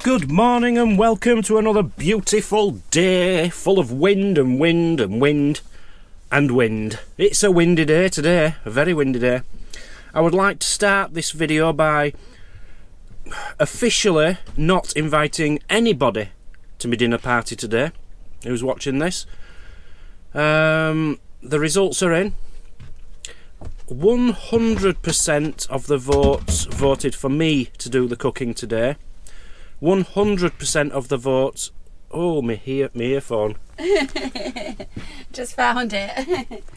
Good morning and welcome to another beautiful day full of wind and wind and wind and wind. It's a windy day today, a very windy day. I would like to start this video by officially not inviting anybody to my dinner party today who's watching this. The results are in. 100% of the votes voted for me to do the cooking today. 100% of the votes. Oh, my earphone. Just found it.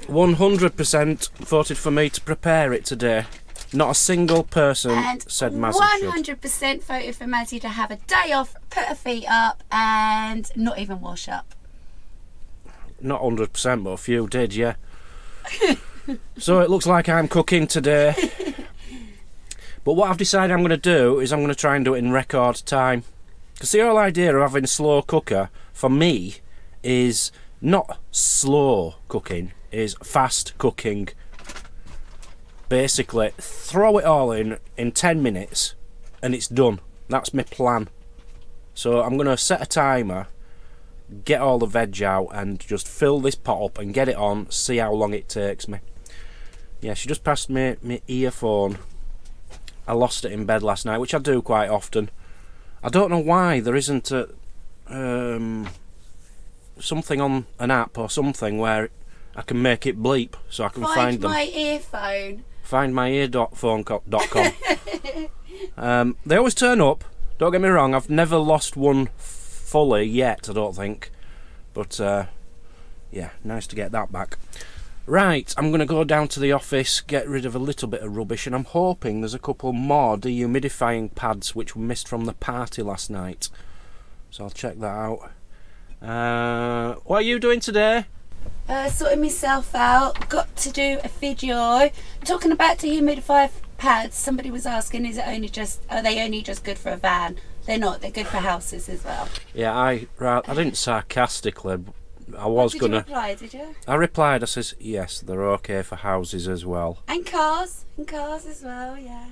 100% voted for me to prepare it today. Not a single person said Mazzy should. 100% voted for Mazzy to have a day off, put her feet up, and not even wash up. Not 100%, but a few did, yeah. So it looks like I'm cooking today. But what I've decided I'm going to do is I'm going to try and do it in record time. Because the whole idea of having a slow cooker, for me, is not slow cooking, is fast cooking. Basically, throw it all in 10 minutes and it's done. That's my plan. So I'm going to set a timer, get all the veg out and just fill this pot up and get it on, see how long it takes me. Yeah, she just passed me my earphone. I lost it in bed last night, which I do quite often. I don't know why there isn't a something on an app or something where I can make it bleep so I can find them. Find my earphone. Findmyear.phone.com. They always turn up, don't get me wrong. I've never lost one fully yet, I don't think. But yeah, nice to get that back. Right, I'm going to go down to the office, get rid of a little bit of rubbish, and I'm hoping there's a couple more dehumidifying pads which were missed from the party last night. So I'll check that out. What are you doing today? Sorting myself out. Got to do a video talking about dehumidifier pads. Somebody was asking, are they only just good for a van? They're not. They're good for houses as well. Yeah, I didn't sarcastically. I was did gonna. You reply, did you? I replied. I says yes, they're okay for houses as well. And cars as well. Yeah.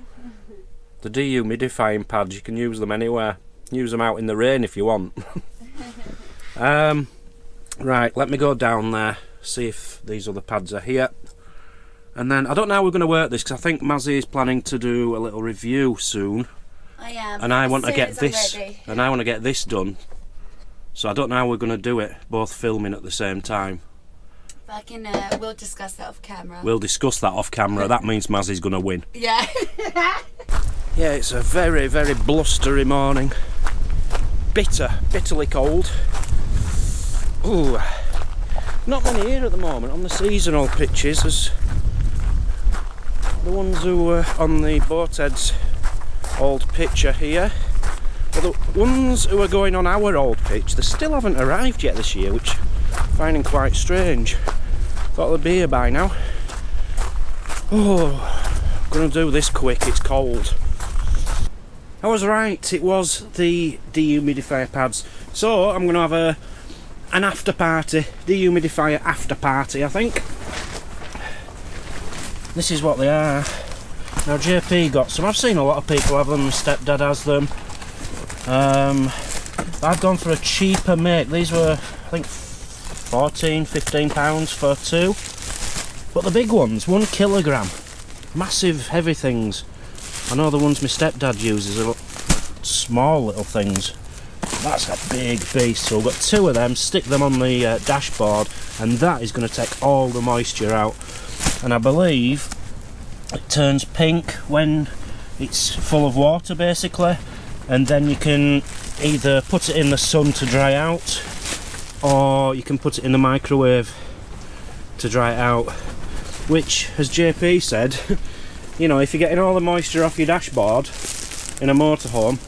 The dehumidifying pads, you can use them anywhere. Use them out in the rain if you want. Right, let me go down there, see if these other pads are here, and then I don't know how we're going to work this because I think Mazzy is planning to do a little review soon. I am. And I want to get this. And I want to get this done. So I don't know how we're going to do it, both filming at the same time. We'll discuss that off camera. We'll discuss that off camera. That means Mazzy's going to win. Yeah. Yeah, it's a very, very blustery morning. Bitterly cold. Ooh, not many here at the moment on the seasonal pitches. There's the ones who were on the Boatheads old pitch are here. But the ones who are going on our old pitch, they still haven't arrived yet this year, which I'm finding quite strange. Thought they'd be here by now. Oh, I'm going to do this quick, it's cold. I was right, it was the dehumidifier pads. So I'm going to have an after party, dehumidifier after party, I think. This is what they are. Now JP got some. I've seen a lot of people have them. My stepdad has them. I've gone for a cheaper make. These were, I think, £15 for two. But the big ones, 1 kilogram. Massive, heavy things. I know the ones my stepdad uses are small little things. That's a big beast. So we've got 2 of them, stick them on the dashboard, and that is going to take all the moisture out. And I believe it turns pink when it's full of water, basically. And then you can either put it in the sun to dry out, or you can put it in the microwave to dry it out. Which, as JP said, you know, if you're getting all the moisture off your dashboard in a motorhome,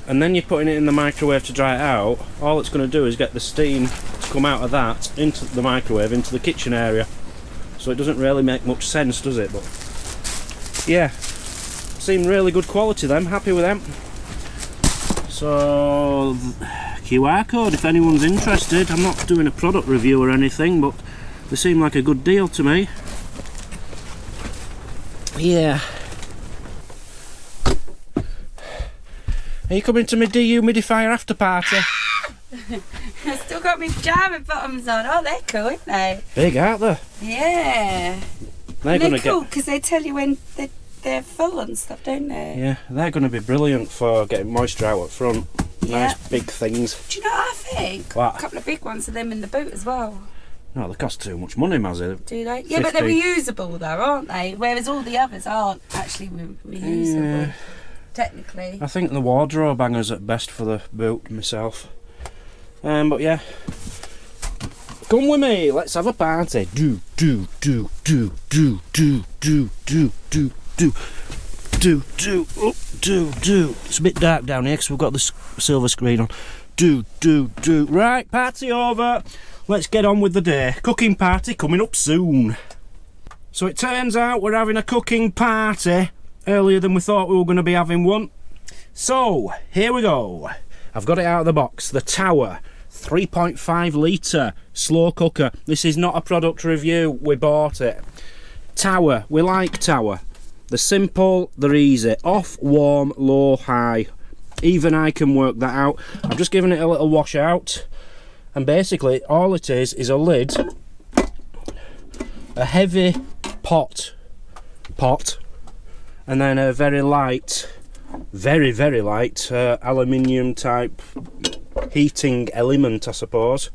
and then you're putting it in the microwave to dry it out, all it's going to do is get the steam to come out of that into the microwave, into the kitchen area. So it doesn't really make much sense, does it? But yeah, seem really good quality, them. Happy with them. So QR code if anyone's interested. I'm not doing a product review or anything, but they seem like a good deal to me. Yeah. Are you coming to my dehumidifier after party? I've still got my pyjama bottoms on. Oh, they're cool, aren't they? Big, aren't they? Yeah. They're cool because they tell you when they're full and stuff, don't they? Yeah, they're going to be brilliant for getting moisture out at front. Nice big things. Do you know what I think? What? A couple of big ones of them in the boot as well. No, they cost too much money, Mazzy. Do they? Yeah, but they're reusable though, aren't they? Whereas all the others aren't actually reusable. Yeah. Technically. I think the wardrobe hangers at best for the boot myself. But yeah. Come with me, let's have a party. Do. It's a bit dark down here because we've got the silver screen on. Do. Right, party over. Let's get on with the day. Cooking party coming up soon. So it turns out we're having a cooking party earlier than we thought we were going to be having one. So, here we go. I've got it out of the box. The Tower 3.5 litre slow cooker. This is not a product review, we bought it. Tower, we like Tower. They're simple, they're easy. Off, warm, low, high. Even I can work that out. I've just given it a little wash out. And basically, all it is a lid, a heavy pot, and then a very light, very light aluminium type heating element, I suppose.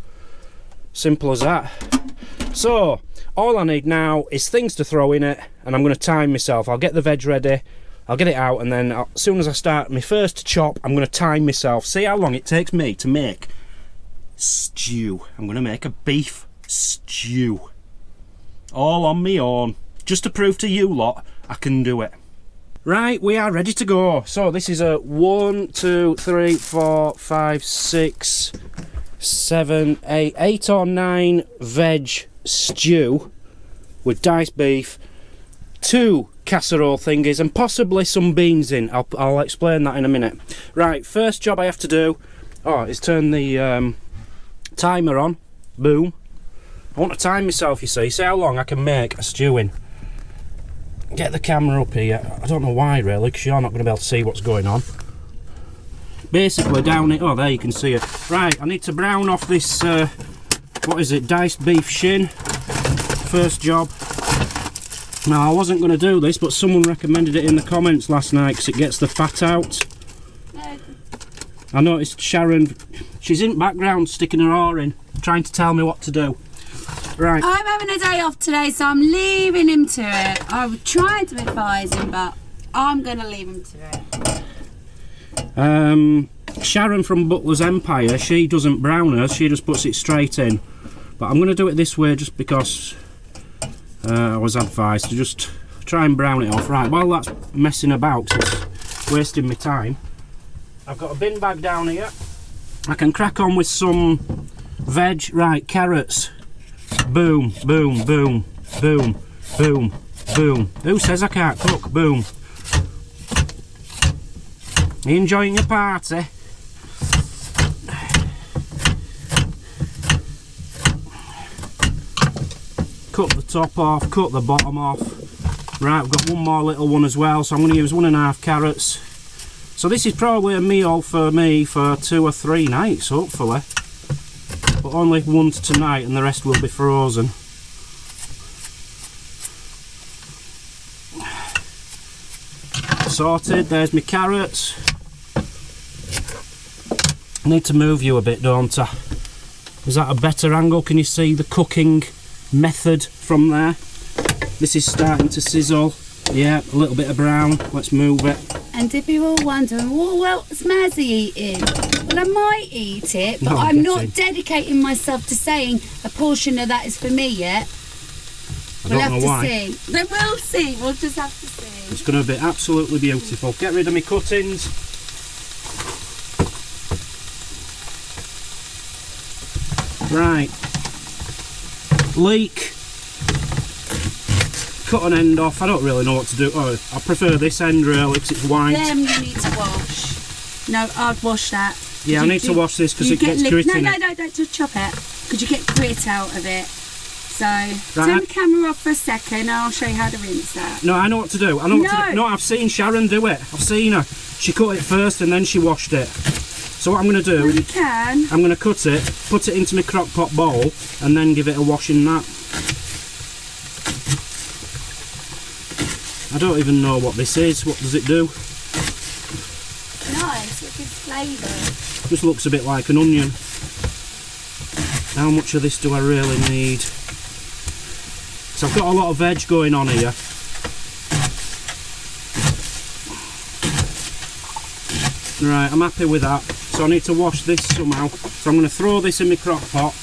Simple as that. So, all I need now is things to throw in it, and I'm going to time myself. I'll get the veg ready, I'll get it out, and then as soon as I start my first chop, I'm going to time myself. See how long it takes me to make stew. I'm going to make a beef stew. All on me own. Just to prove to you lot, I can do it. Right, we are ready to go. So this is a 1, 2, 3, 4, 5, 6, 7, 8 or 9 veg stew with diced beef, 2 casserole thingies and possibly some beans in. I'll explain that in a minute. Right, first job I have to do is turn the timer on. Boom. I want to time myself, you see how long I can make a stew in. Get the camera up here. I don't know why really, because you're not going to be able to see what's going on. Basically down it, there you can see it. Right, I need to brown off this, what is it, diced beef shin. First job. Now I wasn't going to do this, but someone recommended it in the comments last night because it gets the fat out. I noticed Sharon, she's in the background sticking her oar in, trying to tell me what to do. Right. I'm having a day off today, so I'm leaving him to it. I was trying to advise him, but I'm going to leave him to it. Sharon from Butler's Empire, she doesn't brown hers, she just puts it straight in. But I'm going to do it this way just because I was advised to just try and brown it off. Right, while that's messing about, it's wasting my time, I've got a bin bag down here. I can crack on with some veg. Right, carrots. Boom, boom, boom, boom, boom, boom. Who says I can't cook? Boom. Are you enjoying your party? Cut the top off, cut the bottom off. Right, we've got one more little one as well, so I'm going to use 1.5 carrots. So this is probably a meal for me for 2 or 3 nights, hopefully. But only once tonight and the rest will be frozen. Sorted, there's my carrots. I need to move you a bit, don't I? Is that a better angle? Can you see the cooking method from there? This is starting to sizzle. Yeah, a little bit of brown. Let's move it. And if you're all wondering, what's Mazzy eating? Well, I might eat it, but I'm not dedicating myself to saying a portion of that is for me yet. We'll have to see. Then we'll see. We'll just have to see. It's going to be absolutely beautiful. Get rid of my cuttings. Right. Leek. Cut an end off. I don't really know what to do. Oh, I prefer this end really because it's white. Them you need to wash. No, I'd wash that. Yeah, I need to wash this because it gets grit in it. No, don't chop it because you get grit out of it. So turn the camera off for a second and I'll show you how to rinse that. No, I know what to do. I know what to do. No, I've seen Sharon do it. I've seen her. She cut it first and then she washed it. So what I'm going to do, well, you can. I'm going to cut it, put it into my crock pot bowl and then give it a wash in that. I don't even know what this is. What does it do? Nice, it gives flavour. Just looks a bit like an onion. How much of this do I really need? So I've got a lot of veg going on here. Right, I'm happy with that. So I need to wash this somehow. So I'm going to throw this in my crock pot.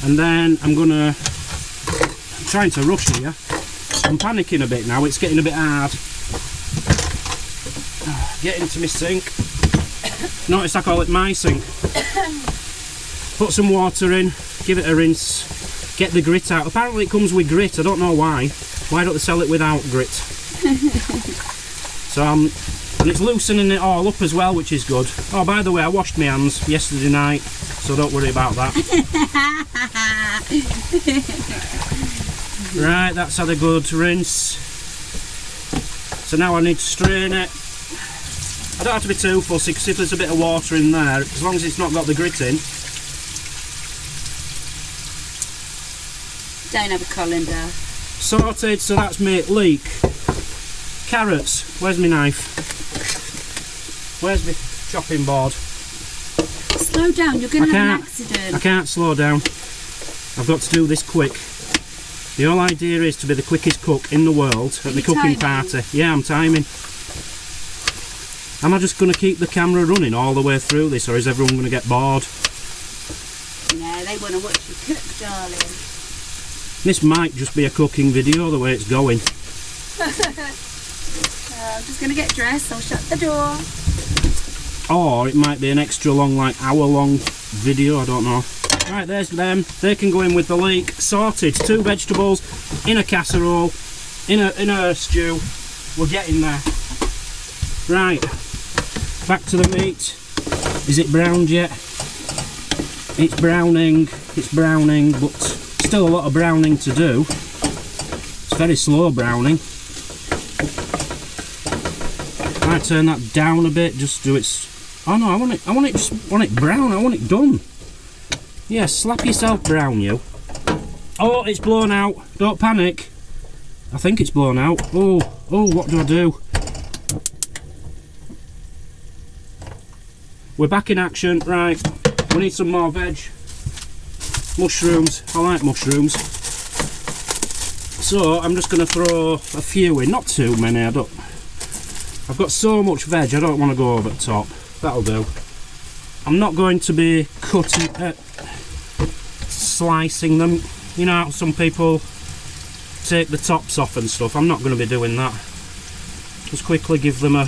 And then I'm gonna, I'm trying to rush here. I'm panicking a bit now, it's getting a bit hard. Get into my sink. Notice I call it my sink. Put some water in, give it a rinse, get the grit out. Apparently it comes with grit, I don't know why. Why don't they sell it without grit? So and it's loosening it all up as well, which is good. Oh, by the way, I washed my hands yesterday night, so don't worry about that. Right, that's had a good rinse. So now I need to strain it. I don't have to be too fussy because if there's a bit of water in there, as long as it's not got the grit in. Don't have a colander. Sorted, so that's my leek. Carrots, where's my knife? Where's my chopping board? Slow down, you're going to have an accident. I can't slow down. I've got to do this quick. The whole idea is to be the quickest cook in the world at the cooking party. Yeah, I'm timing. Am I just going to keep the camera running all the way through this, or is everyone going to get bored? No, they want to watch you cook, darling. This might just be a cooking video the way it's going. I'm just going to get dressed, I'll shut the door. Or it might be an extra long, like hour-long video, I don't know. Right, there's them. They can go in with the leek. Sorted. 2 vegetables in a casserole, in a stew. We're getting there. Right, back to the meat. Is it browned yet? It's browning, but still a lot of browning to do. It's very slow browning. I turn that down a bit, just do it. Oh no, I want it brown, I want it done. Yeah, slap yourself brown, you. Oh, it's blown out. Don't panic. I think it's blown out. Oh, what do I do? We're back in action. Right, we need some more veg. Mushrooms. I like mushrooms. So I'm just going to throw a few in. Not too many. I've got so much veg, I don't want to go over the top. That'll do. I'm not going to be cutting, slicing them. You know how some people take the tops off and stuff. I'm not going to be doing that. Just quickly give them a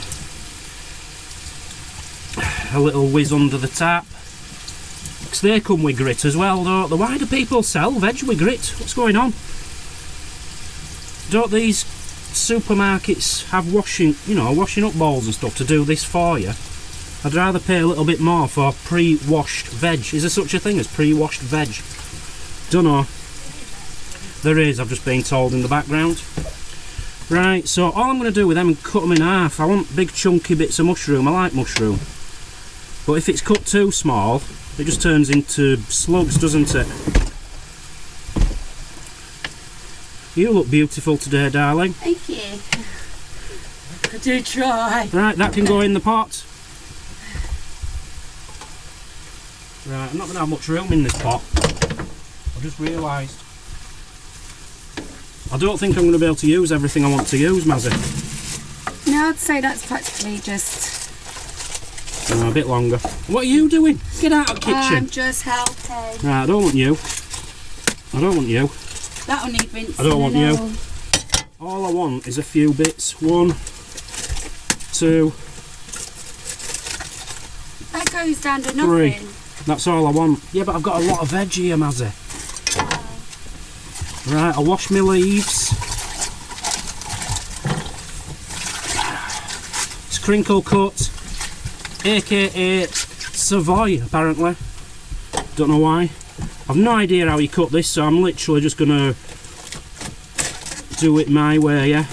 little whiz under the tap. Because they come with grit as well, don't they? Why do people sell veg with grit? What's going on? Don't these supermarkets have washing up bowls and stuff to do this for you? I'd rather pay a little bit more for pre-washed veg. Is there such a thing as pre-washed veg? Dunno. There is, I've just been told in the background. Right, so all I'm going to do with them is cut them in half. I want big chunky bits of mushroom. I like mushroom. But if it's cut too small, it just turns into slugs, doesn't it? You look beautiful today, darling. Thank you. I do try. Right, that can go in the pot. Right, I'm not going to have much room in this pot. I just realised. I don't think I'm going to be able to use everything I want to use, Mazzy. No, I'd say that's practically just... A bit longer. What are you doing? Get out of the kitchen. I'm just helping. Right, I don't want you. I don't want you. That'll need rinsing. I don't want you. All I want is a few bits. 1, 2. That goes down to nothing. 3. That's all I want. Yeah, but I've got a lot of veg here, Mazzy. Right, I'll wash my leaves. It's crinkle cut, aka Savoy, apparently. Don't know why. I've no idea how you cut this, so I'm literally just gonna do it my way, yeah,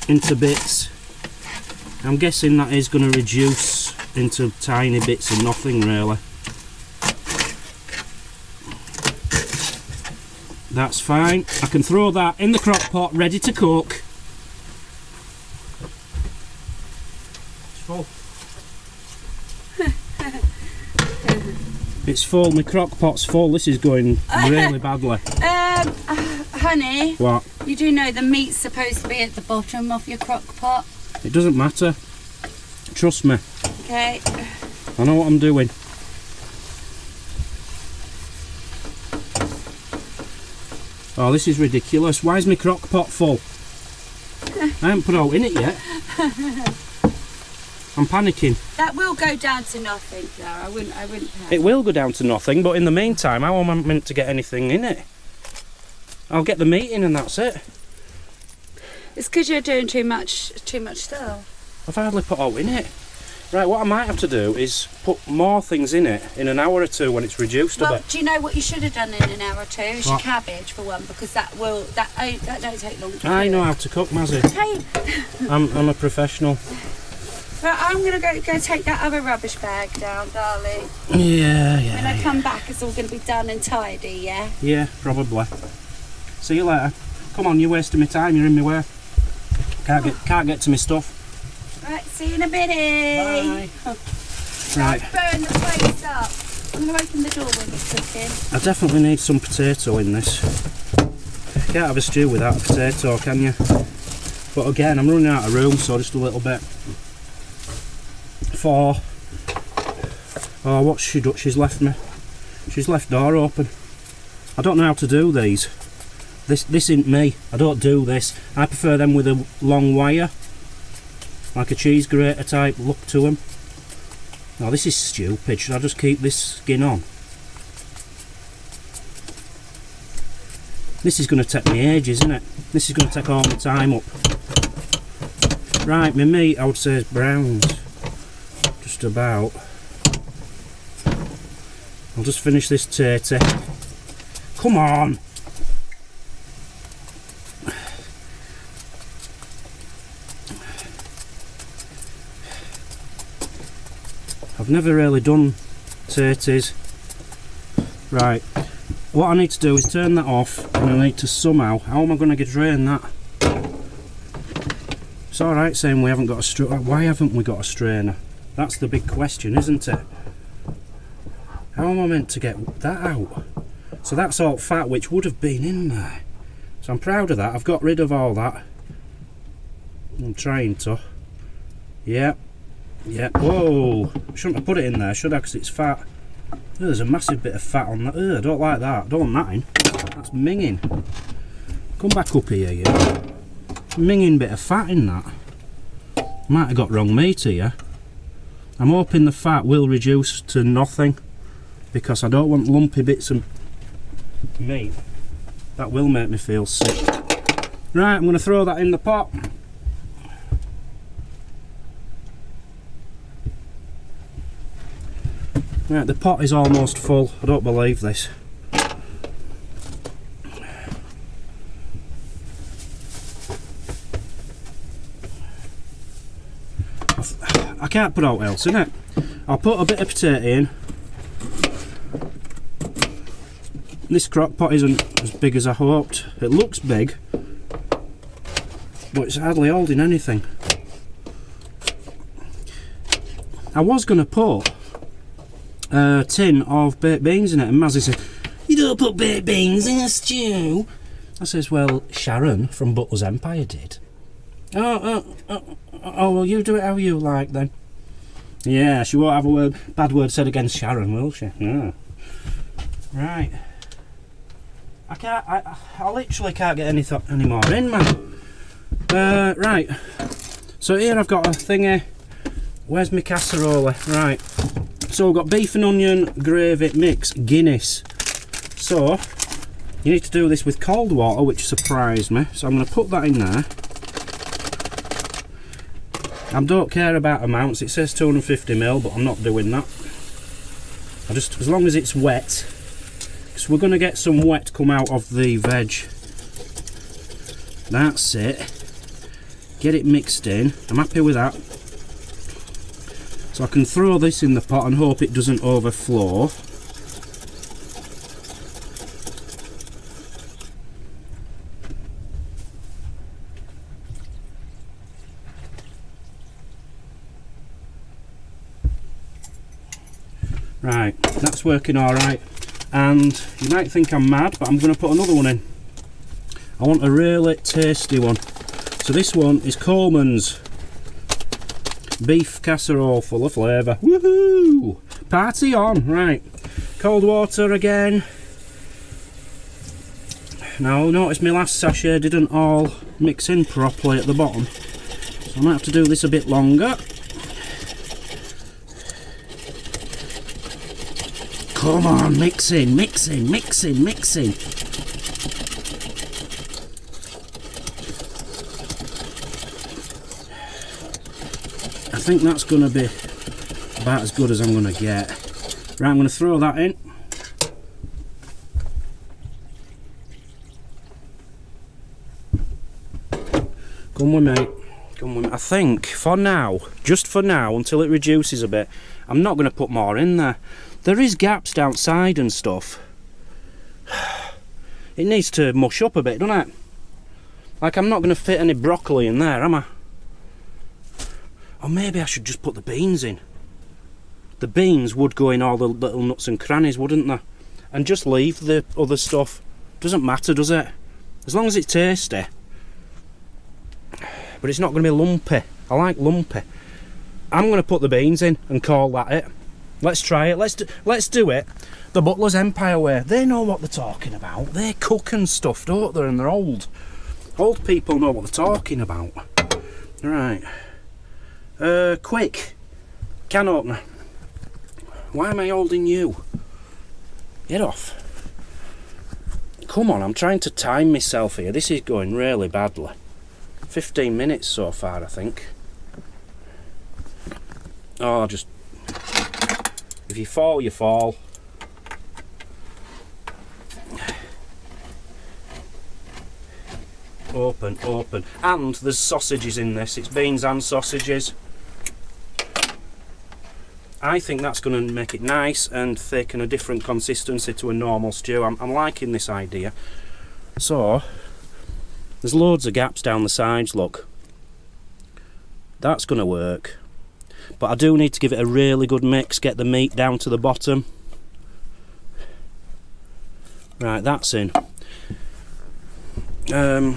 into bits. I'm guessing that is going to reduce into tiny bits of nothing, really. That's fine. I can throw that in the crock pot, ready to cook. It's full. It's full. My crock pot's full. This is going really badly. Honey. What? You do know the meat's supposed to be at the bottom of your crock pot. It doesn't matter. Trust me. Okay. I know what I'm doing. Oh, this is ridiculous. Why is my crock pot full? I haven't put out in it yet. I'm panicking. That will go down to nothing, though. I wouldn't panic. It will go down to nothing, but in the meantime, how am I meant to get anything in it? I'll get the meat in and that's it. It's because you're doing too much stuff. I've hardly put out in it. Right, what I might have to do is put more things in it in an hour or two when it's reduced a bit. Do you know what you should have done in an hour or two? Is your What? cabbage, for one, because that don't take long to I do. know how to cook, Mazzy. Hey, I'm a professional. right, I'm going to go take that other rubbish bag down, darling. Yeah. When I come back, it's all going to be done and tidy, yeah? Yeah, probably. See you later. Come on, you're wasting my time, you're in my way. Can't get to my stuff. Right, see you in a minute. Bye. Right. Burn the place up. I'm going to open the door when you're cooking. I definitely need some potato in this. You can't have a stew without a potato, can you? But again, I'm running out of room, so just a little bit. Oh, what's she done? She's left me. She's left door open. I don't know how to do these. This isn't me. I don't do this. I prefer them with a long wire, like a cheese grater type look to them. Oh, this is stupid. Should I just keep this skin on? This is going to take me ages, isn't it? This is going to take all my time up. Right, my meat, I would say, is browns. Just about. I'll just finish this tatty. Come on! I've never really done tatties. Right, what I need to do is turn that off, and I need to somehow, how am I going to drain that? It's alright saying we haven't got a strainer. Why haven't we got a strainer? That's the big question, isn't it? How am I meant to get that out? So that's all fat which would have been in there. So I'm proud of that. I've got rid of all that. I'm trying to. Yep. Whoa. Shouldn't have put it in there, should I? Because it's fat. Oh, there's a massive bit of fat on that. I don't like that. I don't want that in. That's minging. Come back up here, you. Minging bit of fat in that. Might have got wrong meat here. I'm hoping the fat will reduce to nothing, because I don't want lumpy bits of meat. That will make me feel sick. Right, I'm going to throw that in the pot. Right, the pot is almost full. I don't believe this. I can't put out else in it. I'll put a bit of potato in. This crock pot isn't as big as I hoped. It looks big, but it's hardly holding anything. I was going to put a tin of baked beans in it, and Mazzy said, "You don't put baked beans in a stew." I says, "Well, Sharon from Butler's Empire did." Oh, well, you do it how you like then. Yeah, she won't have a bad word said against Sharon, will she? Yeah. Right. I literally can't get any more in, man. Right. So here I've got a thingy. Where's my casserole? Right. So we've got beef and onion gravy mix, Guinness. So you need to do this with cold water, which surprised me. So I'm going to put that in there. I don't care about amounts. It says 250ml, but I'm not doing that. As long as it's wet, because we're going to get some wet come out of the veg. That's it. Get it mixed in. I'm happy with that. So I can throw this in the pot and hope it doesn't overflow. Right, that's working alright. And you might think I'm mad, but I'm going to put another one in. I want a really tasty one. So this one is Coleman's beef casserole full of flavour. Woohoo! Party on! Right, cold water again. Now notice my last sachet didn't all mix in properly at the bottom, so I might have to do this a bit longer. Come on, mix in, mix in, mix in, mix in. I think that's going to be about as good as I'm going to get. Right, I'm going to throw that in. Come with me. Come with me. I think for now, just for now, until it reduces a bit, I'm not going to put more in there. There is gaps downside and stuff. It needs to mush up a bit, doesn't it? Like, I'm not going to fit any broccoli in there, am I? Or maybe I should just put the beans in. The beans would go in all the little nuts and crannies, wouldn't they? And just leave the other stuff. Doesn't matter, does it? As long as it's tasty. But it's not going to be lumpy. I like lumpy. I'm going to put the beans in and call that it. Let's try it. Let's do it the Butler's Empire way. They know what they're talking about. They cook and stuff, don't they? And they're old. Old people know what they're talking about. Right. Quick. Can opener. Why am I holding you? Get off. Come on, I'm trying to time myself here. This is going really badly. 15 minutes so far, I think. Oh, just... If you fall, you fall. Open, open. And there's sausages in this. It's beans and sausages. I think that's going to make it nice and thick and a different consistency to a normal stew. I'm liking this idea. So, there's loads of gaps down the sides, look. That's going to work. But I do need to give it a really good mix, get the meat down to the bottom. Right, that's in. I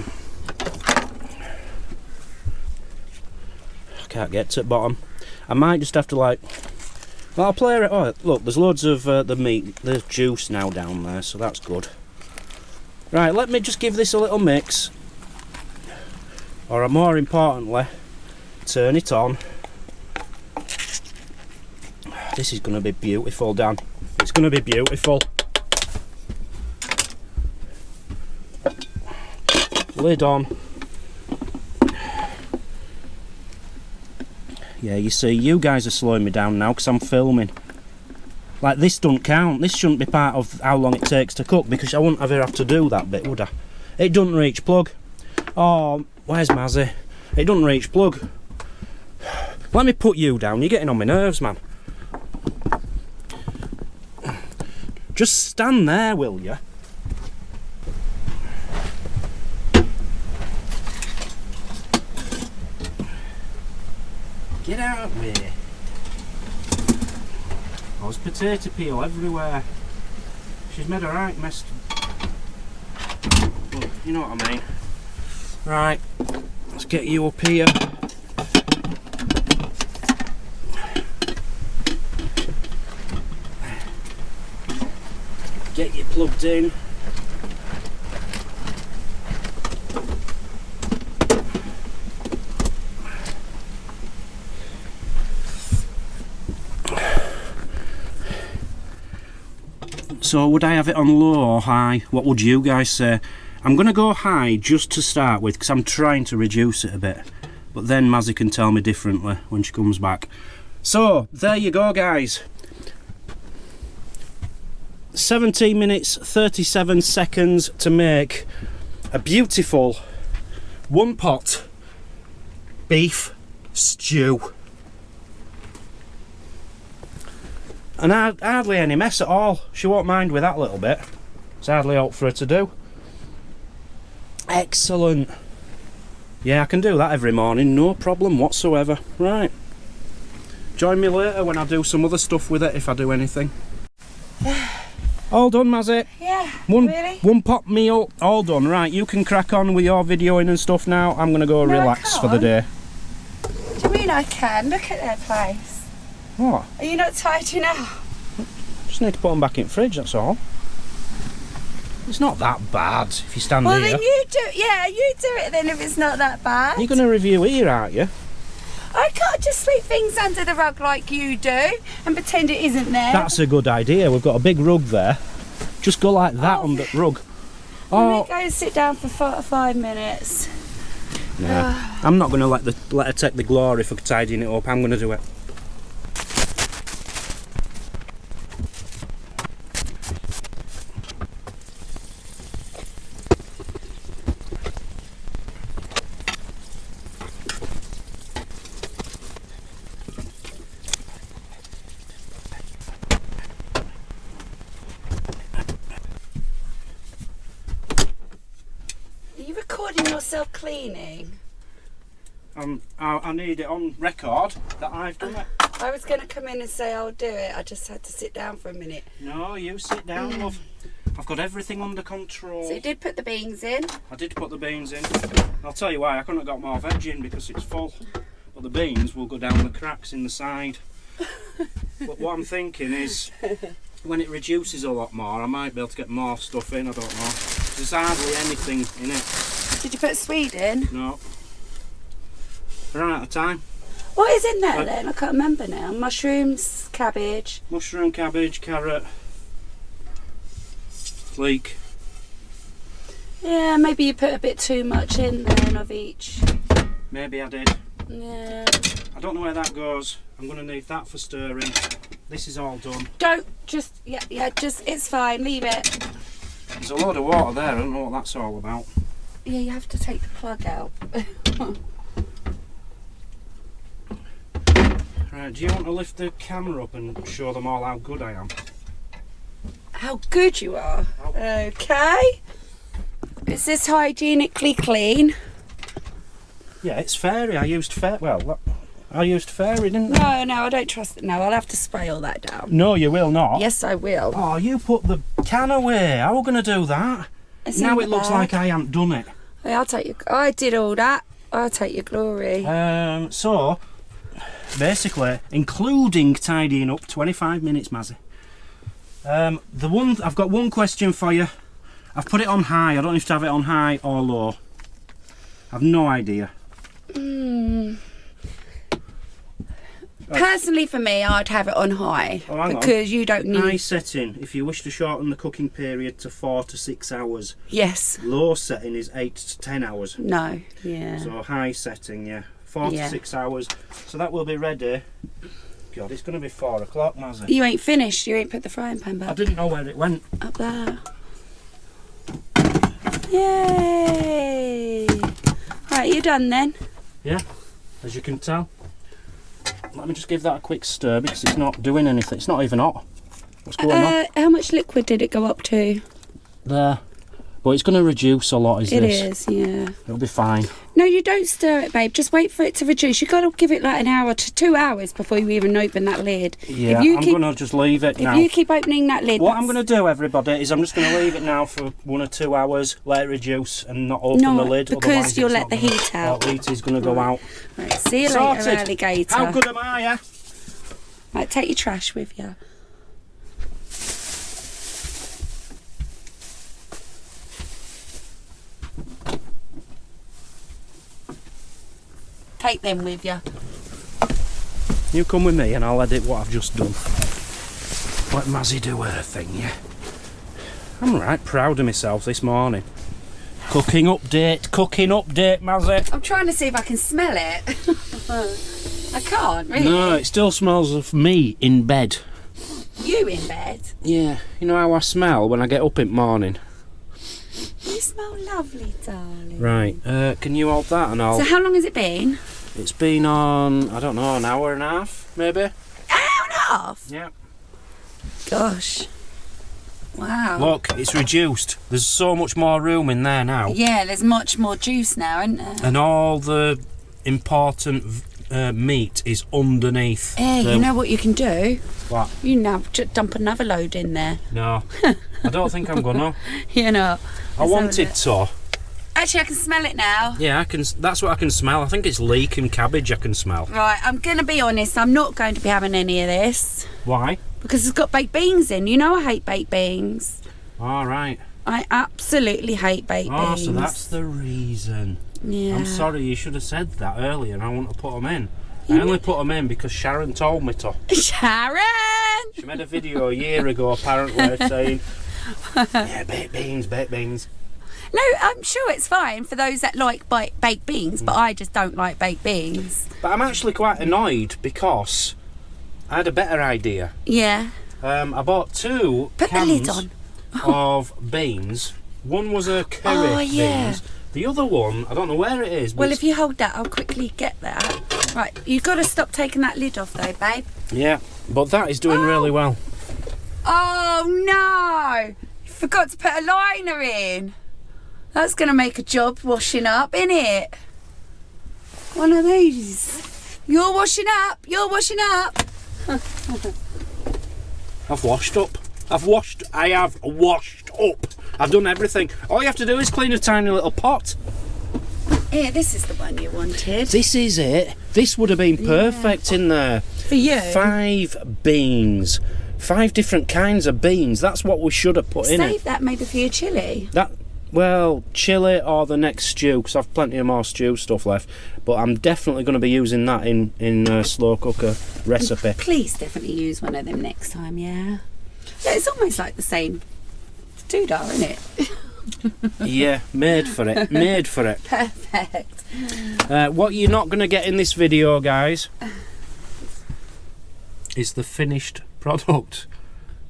can't get to the bottom. I might just have to, like... Well, I'll play it. Oh, look, there's loads of the meat, the juice now down there, so that's good. Right, let me just give this a little mix. Or more importantly, turn it on. This is going to be beautiful, Dan. It's going to be beautiful. Lid on. Yeah, you see, you guys are slowing me down now because I'm filming. Like, this don't count. This shouldn't be part of how long it takes to cook, because I wouldn't ever have to do that bit, would I? It doesn't reach plug. Oh, where's Mazzy? It doesn't reach plug. Let me put you down. You're getting on my nerves, man. Just stand there, will you? Get out of here. Oh, there's potato peel everywhere. She's made a right mess. But you know what I mean. Right, let's get you up here. Get you plugged in. So would I have it on low or high? What would you guys say? I'm going to go high just to start with, because I'm trying to reduce it a bit. but then Mazzy can tell me differently when she comes back. So there you go, guys. 17 minutes 37 seconds to make a beautiful one pot beef stew. And hardly any mess at all. She won't mind with that little bit. It's hardly out for her to do. Excellent. Yeah, I can do that every morning, no problem whatsoever. Right. Join me later when I do some other stuff with it, if I do anything. All done, Mazzy? Yeah, really? One pot meal, all done. Right, you can crack on with your videoing and stuff now. I'm going to go relax for the day. What do you mean I can? Look at their place. What? Are you not tired now? Just need to put them back in the fridge, that's all. It's not that bad if you stand well, here. Well, then you do, yeah, you do it then if it's not that bad. You're going to review here, aren't you? I can't just sweep things under the rug like you do and pretend it isn't there. That's a good idea. We've got a big rug there. Just go like that on the rug. Let me go and sit down for 5 minutes. No, I'm not going to let her take the glory for tidying it up. I'm going to do it. Yourself cleaning? I need it on record that I've done it. I was going to come in and say I'll do it. I just had to sit down for a minute. No, you sit down, love. I've got everything under control. So you did put the beans in? I did put the beans in. I'll tell you why, I couldn't have got more veg in because it's full. But the beans will go down the cracks in the side. But what I'm thinking is, when it reduces a lot more, I might be able to get more stuff in, I don't know. There's hardly anything in it. Did you put Swede in? No. We're running out of time. What is in there then? I can't remember now. Mushrooms, cabbage. Mushroom, cabbage, carrot, leek. Yeah, maybe you put a bit too much in then of each. Maybe I did. Yeah. I don't know where that goes. I'm going to need that for stirring. This is all done. Don't just, just, it's fine, leave it. There's a load of water there, I don't know what that's all about. Yeah, you have to take the plug out. Right, do you want to lift the camera up and show them all how good I am? How good you are. Okay. Is this hygienically clean? Yeah, it's fairy. I used fairy, didn't I? No, I don't trust it. No, I'll have to spray all that down. No, you will not. Yes, I will. Oh, you put the can away. How are we going to do that? Now it looks like I haven't done it. I'll take your... I did all that. I'll take your glory. So, basically, including tidying up, 25 minutes, Mazzy. I've got one question for you. I've put it on high. I don't know if to have it on high or low. I've no idea. Personally, for me, I'd have it on high because you don't need... High setting, if you wish to shorten the cooking period to 4 to 6 hours. Yes. Low setting is 8 to 10 hours. No, yeah. So high setting, yeah. 4 to 6 hours. So that will be ready. God, it's going to be 4 o'clock, Mazzy. You ain't finished. You ain't put the frying pan back. I didn't know where it went. Up there. Yay! Right, you done then? Yeah, as you can tell. Let me just give that a quick stir because it's not doing anything. It's not even hot. What's going on? How much liquid did it go up to? There. But it's going to reduce a lot, is this? It is, yeah. It'll be fine. No, you don't stir it, babe. Just wait for it to reduce. You've got to give it like an hour to 2 hours before you even open that lid. Yeah, I'm going to just leave it now. If you keep opening that lid... What I'm going to do, everybody, is I'm just going to leave it now for 1 or 2 hours, let it reduce and not open the lid. Because you'll let the heat out. The heat is going to go out. Right, see you later, alligator. How good am I, yeah? Right, take your trash with you. Take them with you. You come with me and I'll edit what I've just done. Let Mazzy do her thing, yeah? I'm right proud of myself this morning. Cooking update, Mazzy. I'm trying to see if I can smell it. I can't, really. No, it still smells of me in bed. You in bed? Yeah, you know how I smell when I get up in the morning? You smell lovely, darling. Right, can you hold that and I'll... So how long has it been? It's been on, I don't know, an hour and a half, maybe? An hour and a half? Yeah. Gosh. Wow. Look, it's reduced. There's so much more room in there now. Yeah, there's much more juice now, isn't there? And all the important meat is underneath. Hey, you know what you can do? What? You now dump another load in there. No, I don't think I'm gonna. You know. I wanted to. Actually, I can smell it now. Yeah, I can. That's what I can smell. I think it's leaking cabbage I can smell. Right, I'm going to be honest. I'm not going to be having any of this. Why? Because it's got baked beans in. You know I hate baked beans. All right. I absolutely hate baked beans. Oh, so that's the reason. Yeah. I'm sorry, you should have said that earlier and I wouldn't have put them in. I only put them in because Sharon told me to. Sharon! She made a video a year ago apparently saying, yeah, baked beans. No, I'm sure it's fine for those that like baked beans, but I just don't like baked beans. But I'm actually quite annoyed because I had a better idea. Yeah. I bought 2 Put cans the lid on. of beans. One was a curry beans. The other one, I don't know where it is. But Well, if you hold that, I'll quickly get that. Right, you've got to stop taking that lid off though, babe. Yeah, but that is doing really well. Oh no! You forgot to put a liner in. That's going to make a job washing up, innit? One of these. You're washing up. I have washed up. I've done everything. All you have to do is clean a tiny little pot. Here, this is the one you wanted. This is it. This would have been perfect in there. For you? 5 beans. 5 different kinds of beans. That's what we should have put in it. Save that maybe for your chilli. Well, chilli or the next stew, because I've plenty of more stew stuff left. But I'm definitely going to be using that in a slow cooker recipe. Please definitely use one of them next time, yeah? Yeah, it's almost like the same doodah, isn't it? Yeah, made for it. Perfect. What you're not going to get in this video, guys, is the finished product.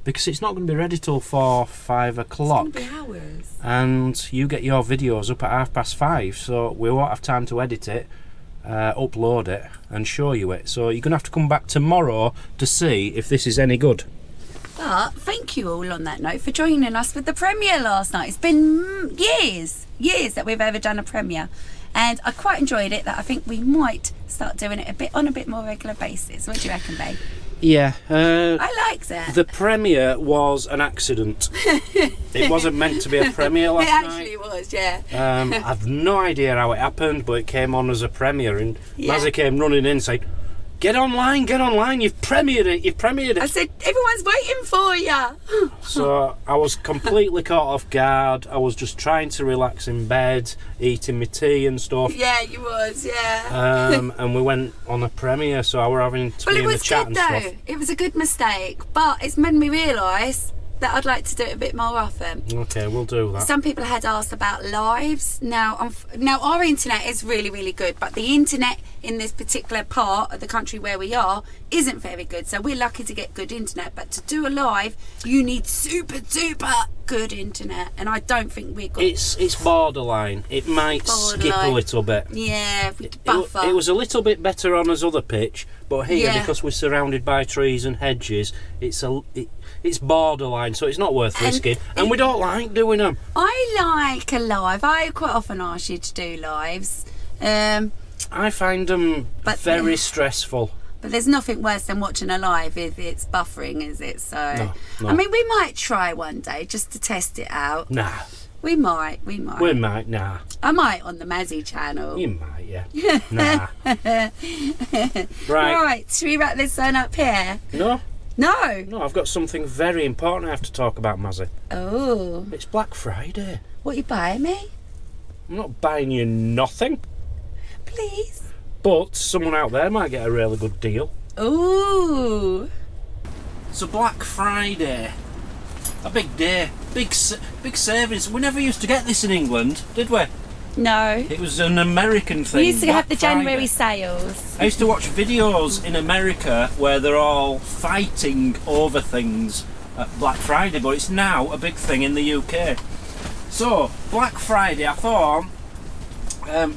Because it's not going to be ready till 4-5 o'clock. It's going to be hours. And you get your videos up at 5:30, so we won't have time to edit it, upload it, and show you it. So you're going to have to come back tomorrow to see if this is any good. But thank you all on that note for joining us with the premiere last night. It's been years that we've ever done a premiere. And I quite enjoyed it, that I think we might start doing it on a bit more regular basis. What do you reckon, babe? Yeah. I like that. The premiere was an accident. It wasn't meant to be a premiere last night. It actually was, yeah. I've no idea how it happened, but it came on as a premiere, and Mazzy came running in saying, Get online, you've premiered it. I said, everyone's waiting for you. So I was completely caught off guard. I was just trying to relax in bed, eating my tea and stuff. Yeah, you was, yeah. And we went on a premiere, so I were having to be in the chat and stuff. Well, it was good though. It was a good mistake, but it's made me realise that I'd like to do it a bit more often. Okay, we'll do that. Some people had asked about lives. Now our internet is really, really good, but the internet in this particular part of the country where we are isn't very good. So we're lucky to get good internet, but to do a live, you need super duper good internet, and I don't think we're good. It's borderline. It might skip a little bit. Yeah, buffer. It was a little bit better on his other pitch, but here, because we're surrounded by trees and hedges, it's borderline, so it's not worth risking. And we don't like doing them. I like a live. I quite often ask you to do lives. I find them very stressful. But there's nothing worse than watching a live if it's buffering, is it? So, No. I mean, we might try one day just to test it out. Nah. We might. Nah. I might on the Mazzy channel. You might, yeah. Nah. Right, should we wrap this one up here? No, No. I've got something very important I have to talk about, Mazzy. Oh. It's Black Friday. What, you buying me? I'm not buying you nothing. Please. But someone out there might get a really good deal. Ooh. So Black Friday. A big day, big savings. We never used to get this in England, did we? No. It was an American thing. We used to Black have the January Friday. sales. I used to watch videos in America where they're all fighting over things at Black Friday, but it's now a big thing in the UK. So, Black Friday, I thought,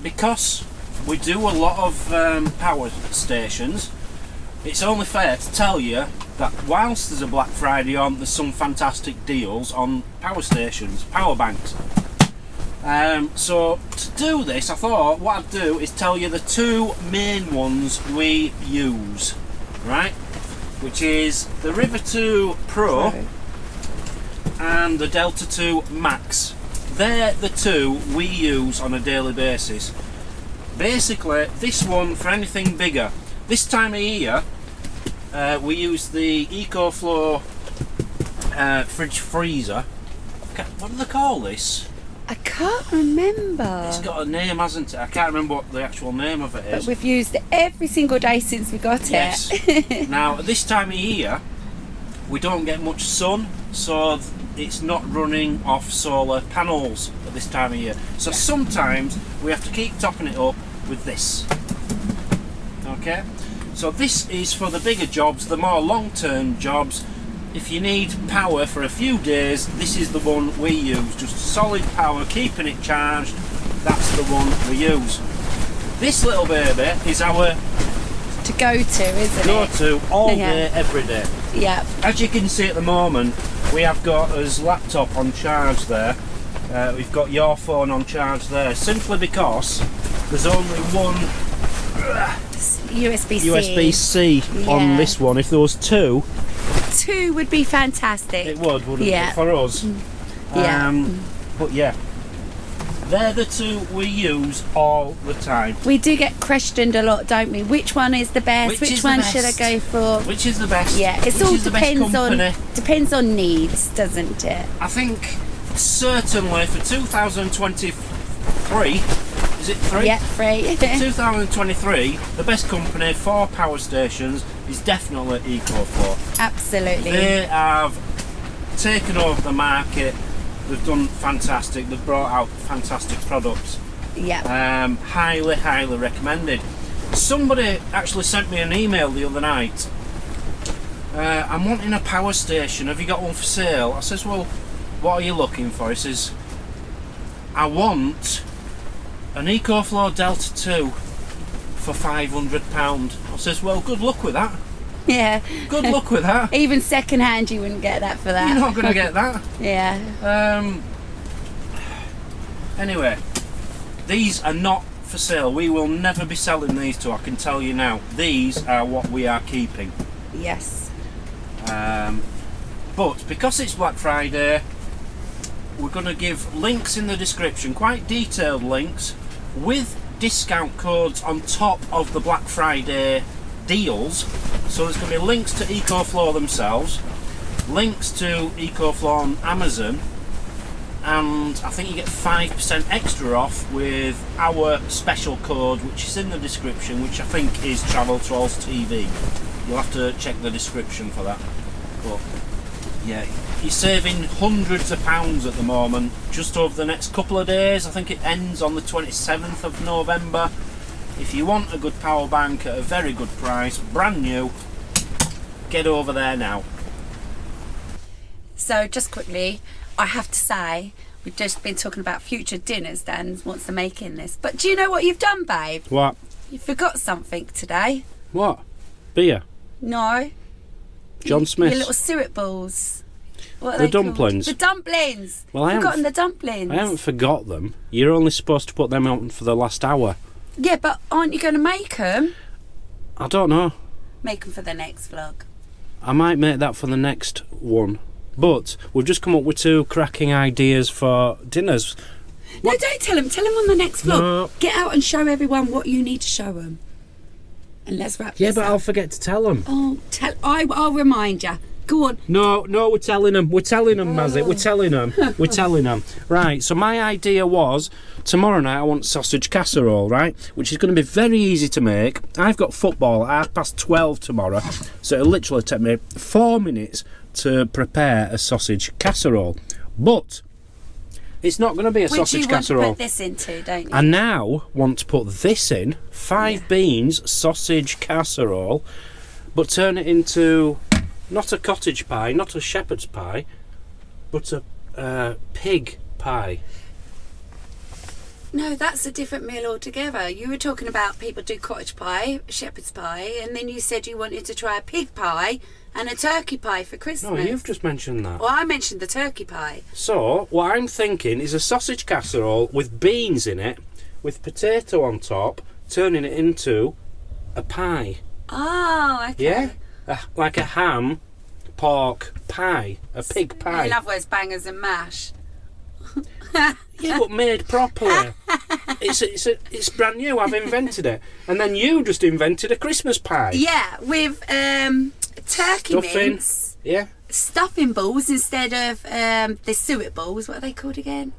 because we do a lot of power stations, it's only fair to tell you that whilst there's a Black Friday on, there's some fantastic deals on power stations, power banks. So to do this, I thought what I'd do is tell you the two main ones we use, right? Which is the River 2 Pro and the Delta 2 Max. They're the two we use on a daily basis. Basically, this one for anything bigger. This time of year, we use the EcoFlow fridge freezer. What do they call this? I can't remember. It's got a name, hasn't it? I can't remember what the actual name of it is. But we've used it every single day since we got it. Now, at this time of year, we don't get much sun, so it's not running off solar panels at this time of year. So sometimes we have to keep topping it up with this. Okay? So this is for the bigger jobs, the more long-term jobs. If you need power for a few days, this is the one we use. Just solid power, keeping it charged. That's the one we use. This little baby is our to go to, isn't it? go-to all day, every day. Yeah. As you can see at the moment, we have got his laptop on charge there. We've got your phone on charge there, simply because there's only one USB-C on this one. If there was two would be fantastic. It would, wouldn't it, for us? Yeah. But yeah, they're the two we use all the time. We do get questioned a lot, don't we? Which one is the best? Which one should I go for? Which is the best? Yeah, it all depends on needs, doesn't it? I think certainly for 2023, is it 3? Yeah, 3. 2023, the best company for power stations is definitely EcoFlow. Absolutely. They have taken over the market. They've done fantastic. They've brought out fantastic products. Yeah. Highly, highly recommended. Somebody actually sent me an email the other night. I'm wanting a power station. Have you got one for sale? I says, well, what are you looking for? He says, I want an EcoFlow Delta 2 for £500. I says, well, good luck with that. Yeah. Good luck with that. Even second hand, you wouldn't get that for that. You're not going to get that. Yeah. Anyway, these are not for sale. We will never be selling these two, I can tell you now. These are what we are keeping. Yes. But because it's Black Friday, we're going to give links in the description, quite detailed links, with discount codes on top of the Black Friday deals. So there's going to be links to EcoFlow themselves, links to EcoFlow on Amazon, and I think you get 5% extra off with our special code, which is in the description, which I think is Travel Trolls TV. You'll have to check the description for that. But yeah, you're saving hundreds of pounds at the moment, just over the next couple of days. I think it ends on the 27th of November. If you want a good power bank at a very good price, brand new, get over there now. So just quickly, I have to say, we've just been talking about future dinners. Dan wants to make in this. But do you know what you've done, babe? What? You forgot something today. What? Beer? No. John Smith's? Your little syrup balls. What are the they called? dumplings. The dumplings. Well, I forgotten the dumplings. I haven't forgot them. You're only supposed to put them on for the last hour. Yeah, but aren't you going to make them? I don't know. Make them for the next vlog. I might make that for the next one. But we've just come up with two cracking ideas for dinners. No, don't tell them. Tell them on the next vlog. No. Get out and show everyone what you need to show them. And let's wrap this Yeah, but up. I'll forget to tell them. Oh, I'll remind you. Go on. No, we're telling them. We're telling them, Mazzy. We're telling them. We're telling them. Right, so my idea was, tomorrow night I want sausage casserole, right? Which is going to be very easy to make. I've got football at 12:30 tomorrow, so it'll literally take me 4 minutes, to prepare a sausage casserole. But it's not going to be a sausage casserole. Which you want to put this into, don't you? I now want to put this in, 5 beans sausage casserole, but turn it into not a cottage pie, not a shepherd's pie, but a pig pie. No, that's a different meal altogether. You were talking about people do cottage pie, shepherd's pie, and then you said you wanted to try a pig pie and a turkey pie for Christmas. No, you've just mentioned that. Well, I mentioned the turkey pie. So, what I'm thinking is a sausage casserole with beans in it, with potato on top, turning it into a pie. Oh, okay. Yeah? Like a ham, pork pie, a pig pie. In other words, bangers and mash. Yeah, but made properly. It's brand new. I've invented it, and then you just invented a Christmas pie. Yeah, with turkey Stuffing. mince, Yeah. stuffing balls instead of the suet balls. What are they called again?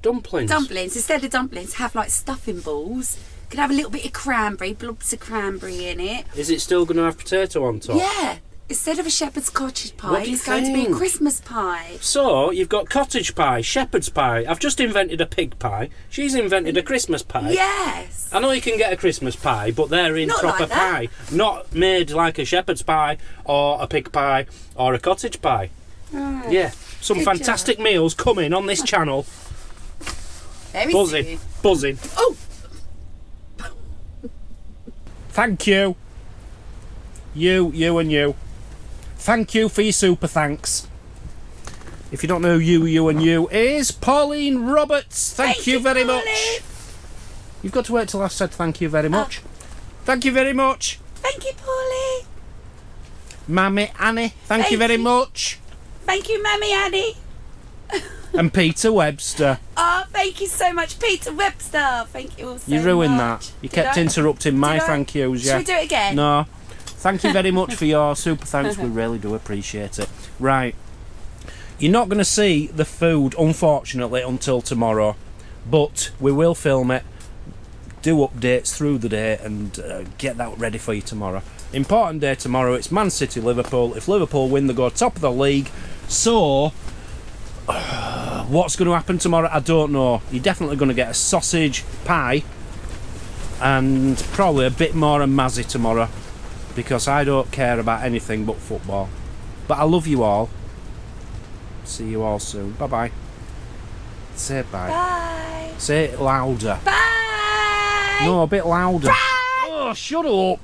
Dumplings. Dumplings. Instead of dumplings, have like stuffing balls. Could have a little bit of cranberry, blobs of cranberry in it. Is it still going to have potato on top? Yeah. Instead of a shepherd's cottage pie, What do you it's going to be a think? Christmas pie. So, you've got cottage pie, shepherd's pie. I've just invented a pig pie. She's invented a Christmas pie. Yes. I know you can get a Christmas pie, but they're in Not proper like that. pie. Not made like a shepherd's pie, or a pig pie, or a cottage pie. Right. Yeah. Some Good fantastic meals coming on this channel. Very Buzzing. soon. Buzzing. Oh! Thank you. You and you. Thank you for your super thanks. If you don't know who you and you is, Pauline Roberts. Thank you very Pauline. much. You've got to wait till I've said thank you very much. Thank you very much. Thank you, Pauline. Mammy Annie, thank you Thank very you. much. Thank you, Mammy Annie. And Peter Webster. Oh, thank you so much, Peter Webster. Thank you all so much. You ruined that. You Did kept I? interrupting my Did I? thank yous. Should Yeah. we do it again? No. Thank you very much for your super thanks. We really do appreciate it. Right. You're not going to see the food, unfortunately, until tomorrow. But we will film it, do updates through the day, and get that ready for you tomorrow. Important day tomorrow. It's Man City, Liverpool. If Liverpool win, they go top of the league. So, what's going to happen tomorrow? I don't know. You're definitely going to get a sausage pie and probably a bit more of Mazzy tomorrow, because I don't care about anything but football. But I love you all. See you all soon. Bye bye. Say bye. Bye. Say it louder. Bye. No, a bit louder. Bye. Oh, shut up.